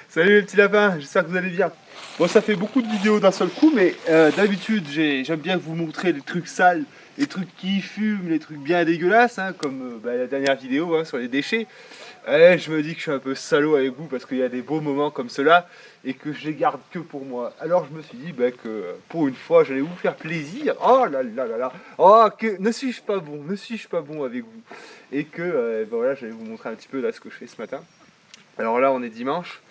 Salut les petits lapins, j'espère que vous allez bien. Bon, ça fait beaucoup de vidéos d'un seul coup, mais d'habitude j'aime bien vous montrer les trucs sales, les trucs qui fument, les trucs bien dégueulasses, hein, comme la dernière vidéo sur les déchets. Je me dis que je suis un peu salaud avec vous parce qu'il y a des beaux moments comme cela et que je les garde que pour moi. Alors je me suis dit que pour une fois j'allais vous faire plaisir. Oh là là là là, oh que ne suis-je pas bon, ne suis-je pas bon avec vous. Et que voilà, j'allais vous montrer un petit peu là ce que je fais ce matin. Alors là on est dimanche.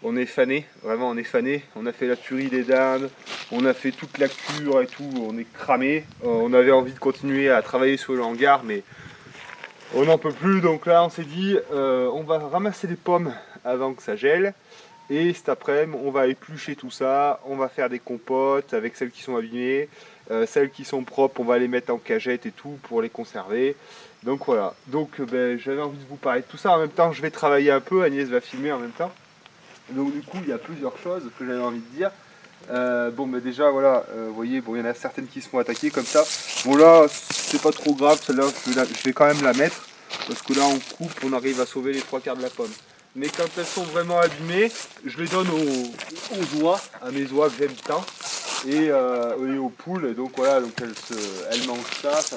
On est fané, vraiment on est fané. On a fait la tuerie des dames, on a fait toute la cure et tout, on est cramé. On avait envie de continuer à travailler sur le hangar, mais on n'en peut plus. Donc là on s'est dit, on va ramasser les pommes avant que ça gèle. Et cet après-midi, on va éplucher tout ça, on va faire des compotes avec celles qui sont abîmées. Celles qui sont propres, on va les mettre en cagette et tout pour les conserver. Donc voilà, donc j'avais envie de vous parler de tout ça. En même temps, je vais travailler un peu, Agnès va filmer en même temps. Donc du coup, il y a plusieurs choses que j'avais envie de dire. Déjà, voilà, vous voyez, bon, il y en a certaines qui se font attaquer comme ça. Bon là, c'est pas trop grave, celle-là, je vais quand même la mettre. Parce que là, on coupe, on arrive à sauver les trois quarts de la pomme. Mais quand elles sont vraiment abîmées, je les donne aux oies, à mes oies que j'aime tant. Et aux poules. Et donc voilà, donc elles mangent ça, ça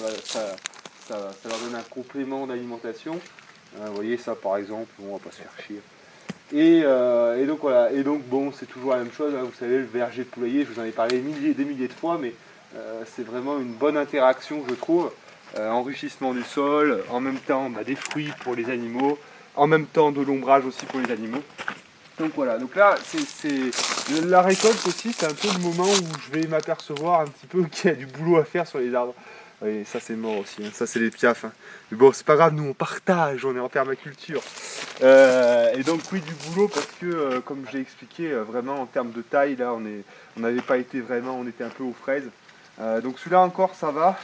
leur donne un complément d'alimentation. Vous voyez ça par exemple, on va pas se faire chier. Et donc voilà, et donc bon, c'est toujours la même chose, hein, vous savez, le verger de poulailler, je vous en ai parlé des milliers de fois, mais c'est vraiment une bonne interaction, je trouve. Enrichissement du sol, en même temps des fruits pour les animaux, en même temps de l'ombrage aussi pour les animaux. Donc voilà, donc là, la récolte aussi, c'est un peu le moment où je vais m'apercevoir un petit peu qu'il y a du boulot à faire sur les arbres. Oui, ça c'est mort aussi, hein. Ça c'est les piafs. Hein. Mais bon, c'est pas grave, nous on partage, on est en permaculture. Et donc oui, du boulot parce que, comme j'ai expliqué, vraiment en termes de taille, là, on n'avait pas été vraiment, on était un peu aux fraises. Donc celui-là encore, ça va.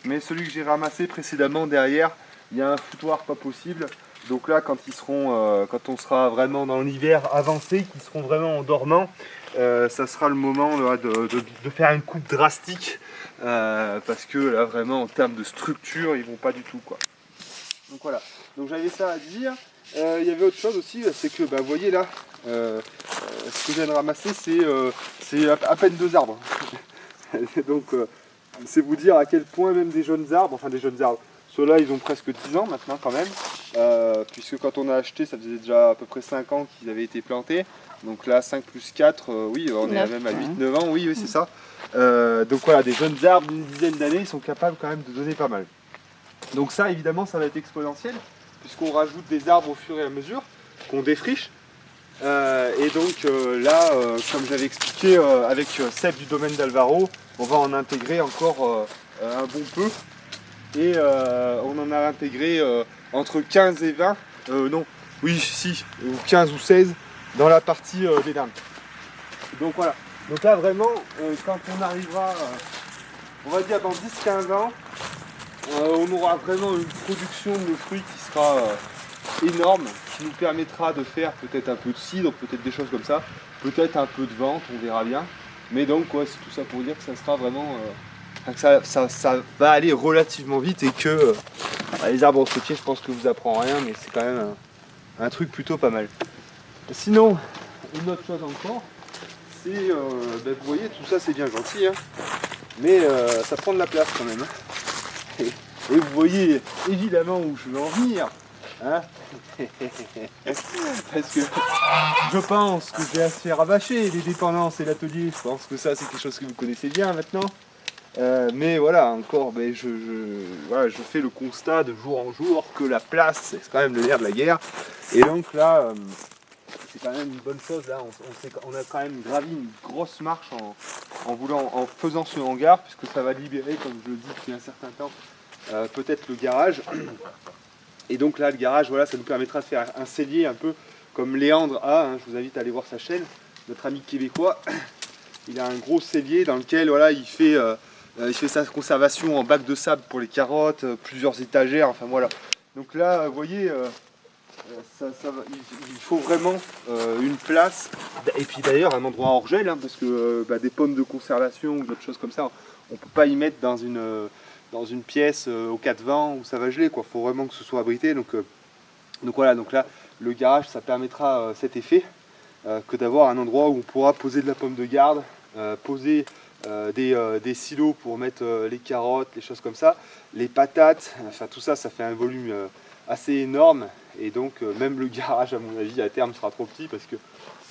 Mais celui que j'ai ramassé précédemment derrière, il y a un foutoir pas possible. Donc là, quand on sera vraiment dans l'hiver avancé, qu'ils seront vraiment en dormant, ça sera le moment là, de faire une coupe drastique. Parce que là, vraiment, en termes de structure, ils vont pas du tout, quoi. Donc voilà. Donc j'avais ça à dire. Il y avait autre chose aussi, c'est que, vous voyez là, ce que je viens de ramasser, c'est à peine 2 arbres. Donc c'est vous dire à quel point même des jeunes arbres, enfin des jeunes arbres, ceux-là ils ont presque 10 ans maintenant quand même, puisque quand on a acheté ça faisait déjà à peu près 5 ans qu'ils avaient été plantés, donc là 5 plus 4, oui on est même à 8-9 ans, oui c'est ça. Donc voilà, des jeunes arbres d'une dizaine d'années, ils sont capables quand même de donner pas mal. Donc ça évidemment ça va être exponentiel, puisqu'on rajoute des arbres au fur et à mesure, qu'on défriche. Et donc là, comme j'avais expliqué avec Seb du domaine d'Alvaro, on va en intégrer encore un bon peu. Et on en a intégré entre 15 et 20, non, oui, si, ou 15 ou 16 dans la partie des dames. Donc voilà. Donc là vraiment, quand on arrivera, on va dire dans 10-15 ans, on aura vraiment une production de fruits qui sera énorme, qui nous permettra de faire peut-être un peu de cidre, peut-être des choses comme ça, peut-être un peu de vente, on verra bien. Mais donc ouais, c'est tout ça pour dire que ça sera vraiment, ça va aller relativement vite et que les arbres fruitiers, je pense que vous apprend rien, mais c'est quand même un truc plutôt pas mal. Sinon, une autre chose encore, c'est, vous voyez, tout ça c'est bien gentil, hein, mais ça prend de la place quand même. Hein. Et vous voyez évidemment où je veux en venir. Hein. Parce que je pense que je vais assez rabâcher les dépendances et l'atelier. Je pense que ça c'est quelque chose que vous connaissez bien maintenant. Mais voilà, encore, voilà, je fais le constat de jour en jour que la place, c'est quand même le nerf de la guerre. Et donc là, c'est quand même une bonne chose. Là, on a quand même gravi une grosse marche en faisant ce hangar, puisque ça va libérer, comme je le dis depuis un certain temps, peut-être le garage. Et donc là, le garage, voilà, ça nous permettra de faire un cellier un peu comme Léandre a. Hein, je vous invite à aller voir sa chaîne, notre ami québécois. Il a un gros cellier dans lequel voilà, il fait sa conservation en bac de sable pour les carottes, plusieurs étagères, enfin voilà. Donc là, vous voyez, il faut vraiment une place. Et puis d'ailleurs, un endroit hors gel, hein, parce que des pommes de conservation ou d'autres choses comme ça, on ne peut pas y mettre dans une pièce au cas de vent où ça va geler. Il faut vraiment que ce soit abrité. Donc voilà, donc là, le garage, ça permettra cet effet que d'avoir un endroit où on pourra poser de la pomme de garde, poser des silos pour mettre les carottes, les choses comme ça, les patates, enfin tout ça, ça fait un volume assez énorme. Et donc même le garage, à mon avis, à terme sera trop petit, parce que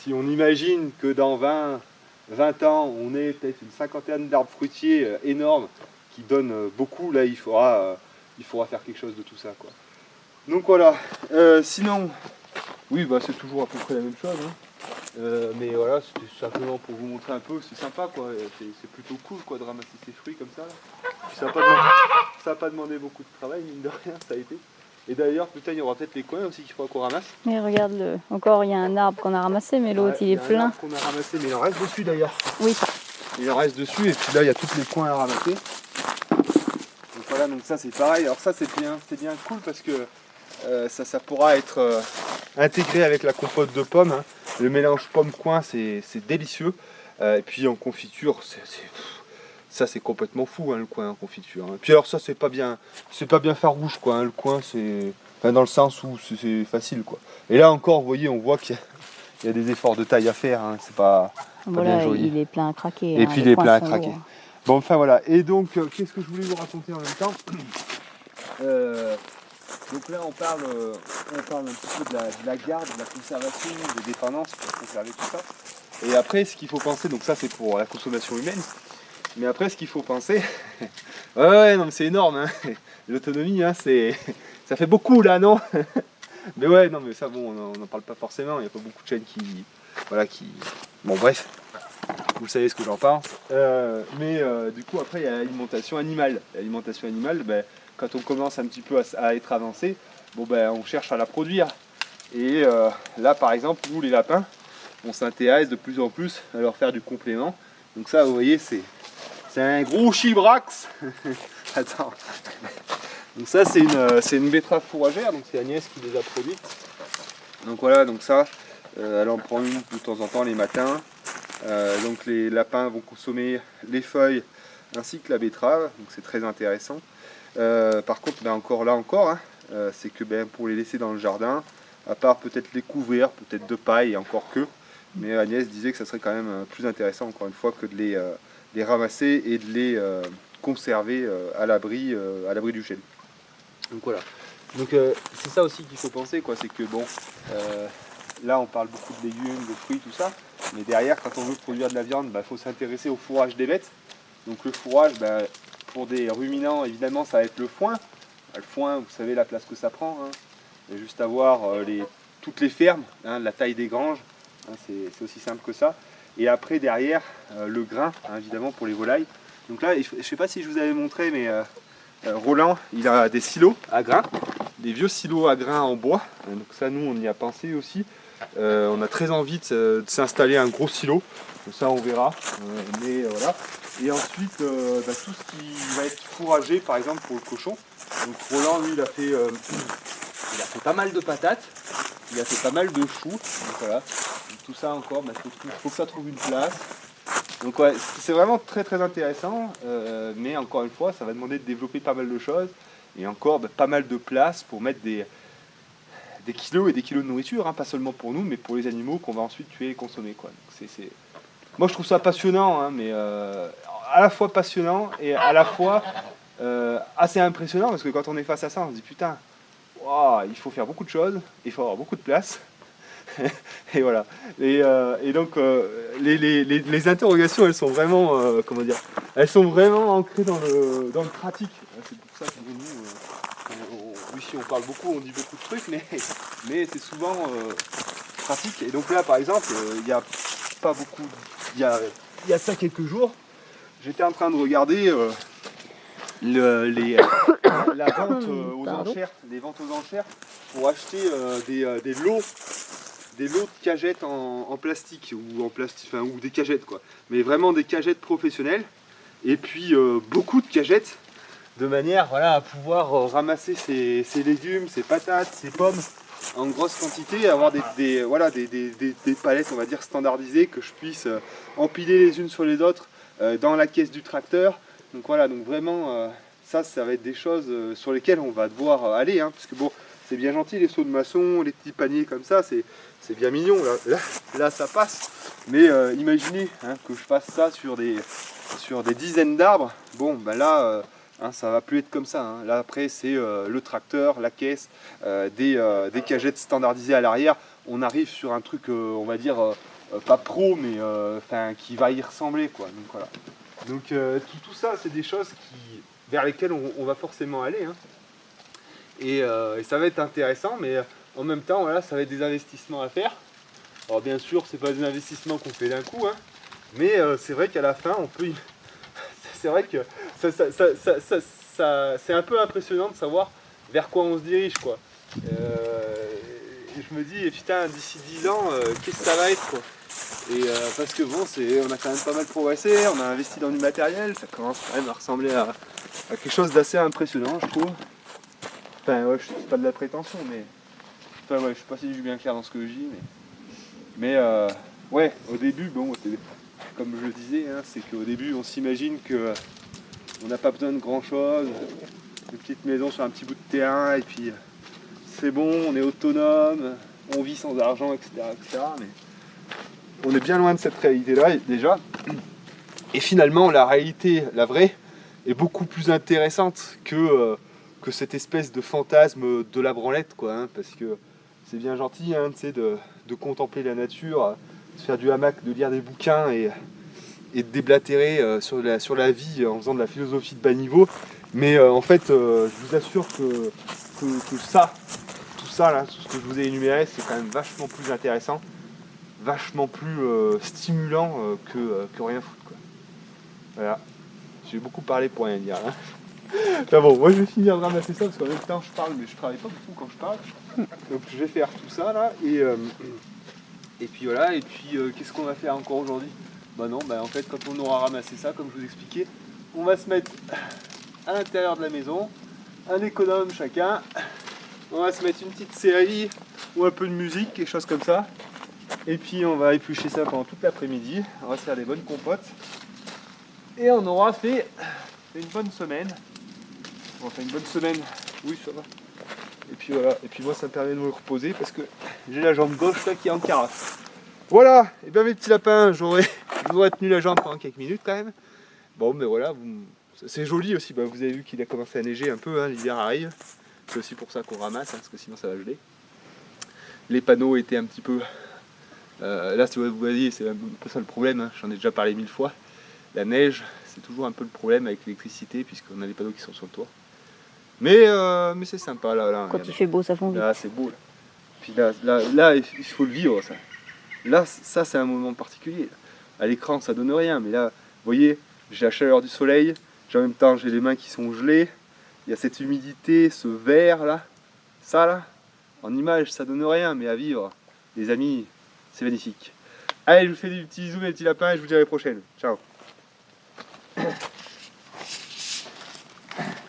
si on imagine que dans 20 ans, on ait peut-être une cinquantaine d'arbres fruitiers énormes qui donnent beaucoup, là il faudra faire quelque chose de tout ça, quoi. Donc voilà, sinon, oui, bah, c'est toujours à peu près la même chose, hein. Mais voilà, c'était simplement pour vous montrer un peu, c'est sympa, quoi. C'est plutôt cool, quoi, de ramasser ces fruits comme ça. Puis ça a pas demandé beaucoup de travail, mine de rien, ça a été. Et d'ailleurs, putain, il y aura peut-être les coins aussi qu'il faudra qu'on ramasse. Mais regarde, encore il y a un arbre qu'on a ramassé, mais l'autre il est plein. Il y a un arbre qu'on a ramassé, mais il en reste dessus d'ailleurs. Oui. Il en reste dessus, et puis là, il y a tous les coins à ramasser. Donc voilà, donc ça c'est pareil. Alors ça c'est bien cool, parce que ça pourra être intégré avec la compote de pommes, hein. Le mélange pomme-coin, c'est délicieux. Et puis en confiture, ça c'est complètement fou, hein, le coin en confiture, hein. Puis alors ça c'est pas bien farouche, quoi, hein, le coin, c'est enfin, dans le sens où c'est facile, quoi. Et là encore, vous voyez, on voit qu'il y a des efforts de taille à faire, hein. C'est pas Voilà, bien joli. il est plein à craquer. Et hein, puis les il est coins plein à sont craquer. lourds. Bon, enfin voilà. Et donc, qu'est-ce que je voulais vous raconter en même temps? Donc là, on parle un petit peu de la garde, de la conservation, des dépendances pour conserver tout ça. Et après, ce qu'il faut penser, donc ça c'est pour la consommation humaine, mais après ce qu'il faut penser, ouais, non mais c'est énorme, hein. L'autonomie, hein, ça fait beaucoup là, non? Mais ouais, non mais ça bon, on n'en parle pas forcément, il n'y a pas beaucoup de chaînes qui... Bon bref, vous savez ce que j'en pense. Mais du coup après il y a l'alimentation animale. L'alimentation animale, ben, quand on commence un petit peu à être avancé, bon, ben, on cherche à la produire. Et là par exemple, nous les lapins, on s'intéresse de plus en plus à leur faire du complément. Donc ça vous voyez, c'est un gros chibrax. Attends. Donc ça c'est une betterave fourragère, donc c'est Agnès qui les a produites. Donc voilà, donc ça, elle en prend une de temps en temps les matins. Donc les lapins vont consommer les feuilles ainsi que la betterave, donc c'est très intéressant. Par contre, ben encore, hein, c'est que ben, pour les laisser dans le jardin, à part peut-être les couvrir, peut-être de paille et encore que, mais Agnès disait que ça serait quand même plus intéressant encore une fois que de les ramasser et de les conserver à l'abri du gel. Donc voilà. Donc c'est ça aussi qu'il faut penser, quoi, c'est que bon, là on parle beaucoup de légumes, de fruits, tout ça, mais derrière quand on veut produire de la viande, il faut s'intéresser au fourrage des bêtes. Donc le fourrage, pour des ruminants évidemment ça va être le foin. Le foin, vous savez la place que ça prend, hein. Il y a juste à voir toutes les fermes, hein, la taille des granges, hein, c'est aussi simple que ça. Et après derrière le grain, hein, évidemment pour les volailles. Donc là, je ne sais pas si je vous avais montré, mais Roland, il a des silos à grains, des vieux silos à grains en bois. Donc ça, nous, on y a pensé aussi. On a très envie de s'installer un gros silo. Donc ça, on verra. Mais voilà. Et ensuite, tout ce qui va être fourragé, par exemple, pour le cochon. Donc Roland, lui, il a fait pas mal de patates. Il a fait pas mal de choux. Donc voilà. Donc, tout ça encore, faut que ça trouve une place. Donc ouais, c'est vraiment très très intéressant, mais encore une fois, ça va demander de développer pas mal de choses, et encore pas mal de place pour mettre des kilos et des kilos de nourriture, hein, pas seulement pour nous, mais pour les animaux qu'on va ensuite tuer et consommer, quoi. Donc moi je trouve ça passionnant, hein, mais à la fois passionnant et à la fois assez impressionnant, parce que quand on est face à ça, on se dit putain, wow, il faut faire beaucoup de choses, il faut avoir beaucoup de place. Et voilà. Et donc les interrogations, elles sont vraiment, elles sont vraiment ancrées dans le pratique. C'est pour ça que nous, ici on parle beaucoup, on dit beaucoup de trucs, mais c'est souvent pratique. Et donc là, par exemple, il n'y a pas beaucoup, il y a ça quelques jours, j'étais en train de regarder la vente aux enchères, les ventes aux enchères pour acheter des lots de cagettes en plastique ou des cagettes, quoi, mais vraiment des cagettes professionnelles, et puis beaucoup de cagettes de manière, voilà, à pouvoir ramasser ces légumes, ces patates, ces pommes en grosse quantité, avoir des palettes, on va dire, standardisées, que je puisse empiler les unes sur les autres dans la caisse du tracteur. Donc voilà, donc vraiment ça va être des choses sur lesquelles on va devoir aller, hein, parce que bon, c'est bien gentil les seaux de maçon, les petits paniers comme ça, c'est bien mignon, là ça passe. Mais imaginez hein, que je fasse ça sur des dizaines d'arbres, bon ben là hein, ça va plus être comme ça, hein. Là après c'est le tracteur, la caisse, des cagettes standardisées à l'arrière, on arrive sur un truc on va dire pas pro mais qui va y ressembler quoi. Donc voilà. Donc tout ça c'est des choses vers lesquelles on va forcément aller hein. Et ça va être intéressant, mais en même temps voilà, ça va être des investissements à faire. Alors bien sûr c'est pas des investissements qu'on fait d'un coup hein, mais c'est vrai qu'à la fin on peut c'est vrai que c'est un peu impressionnant de savoir vers quoi on se dirige quoi. Je me dis putain d'ici 10 ans qu'est-ce que ça va être quoi. Et parce que bon on a quand même pas mal progressé, on a investi dans du matériel, ça commence quand même à ressembler à quelque chose d'assez impressionnant je trouve. Enfin ouais, c'est pas de la prétention mais. Enfin ouais, je sais pas si je suis bien clair dans ce que je dis mais ouais au début bon comme je le disais, hein, c'est qu'au début on s'imagine que on n'a pas besoin de grand chose, une petite maison sur un petit bout de terrain et puis c'est bon, on est autonome, on vit sans argent, etc. Mais on est bien loin de cette réalité-là déjà. Et finalement la réalité, la vraie, est beaucoup plus intéressante que cette espèce de fantasme de la branlette quoi, hein, parce que c'est bien gentil hein, de contempler la nature, de faire du hamac, de lire des bouquins et de déblatérer sur la vie en faisant de la philosophie de bas niveau. Mais en fait, je vous assure que tout ça là, tout ce que je vous ai énuméré, c'est quand même vachement plus intéressant, vachement plus stimulant que rien foutre quoi. Voilà. J'ai beaucoup parlé pour rien dire. Hein. Enfin bon, moi je vais finir de ramasser ça parce qu'en même temps je parle, mais je travaille pas beaucoup quand je parle. Donc je vais faire tout ça là et puis voilà. Et puis qu'est-ce qu'on va faire encore aujourd'hui? Bah non, bah en fait quand on aura ramassé ça, comme je vous expliquais, on va se mettre à l'intérieur de la maison, un économe chacun, on va se mettre une petite série ou un peu de musique, quelque chose comme ça. Et puis on va éplucher ça pendant toute l'après-midi, on va se faire des bonnes compotes. Et on aura fait une bonne semaine. Enfin une bonne semaine, oui ça va. Et puis voilà, et puis moi ça me permet de me reposer parce que j'ai la jambe gauche là qui est en carafe. Voilà, et bien mes petits lapins, je vous aurais tenu la jambe pendant quelques minutes quand même. Bon mais voilà, c'est joli aussi, bah, vous avez vu qu'il a commencé à neiger un peu, hein, l'hiver arrive. C'est aussi pour ça qu'on ramasse, hein, parce que sinon ça va geler. Les panneaux étaient un petit peu... là si vous voyez, c'est un peu ça le problème, hein, j'en ai déjà parlé 1000 fois. La neige, c'est toujours un peu le problème avec l'électricité puisqu'on a les panneaux qui sont sur le toit. Mais c'est sympa là. Quand il fait beau, ça fond vite. Là c'est beau là. Puis là, il faut le vivre ça. Là ça c'est un moment particulier. À l'écran ça donne rien, mais là, vous voyez, j'ai la chaleur du soleil, en même temps j'ai les mains qui sont gelées, il y a cette humidité, ce vert là, ça là, en image ça donne rien, mais à vivre, les amis, c'est magnifique. Allez, je vous fais des petits bisous mes petits lapins et je vous dis à la prochaine. Ciao.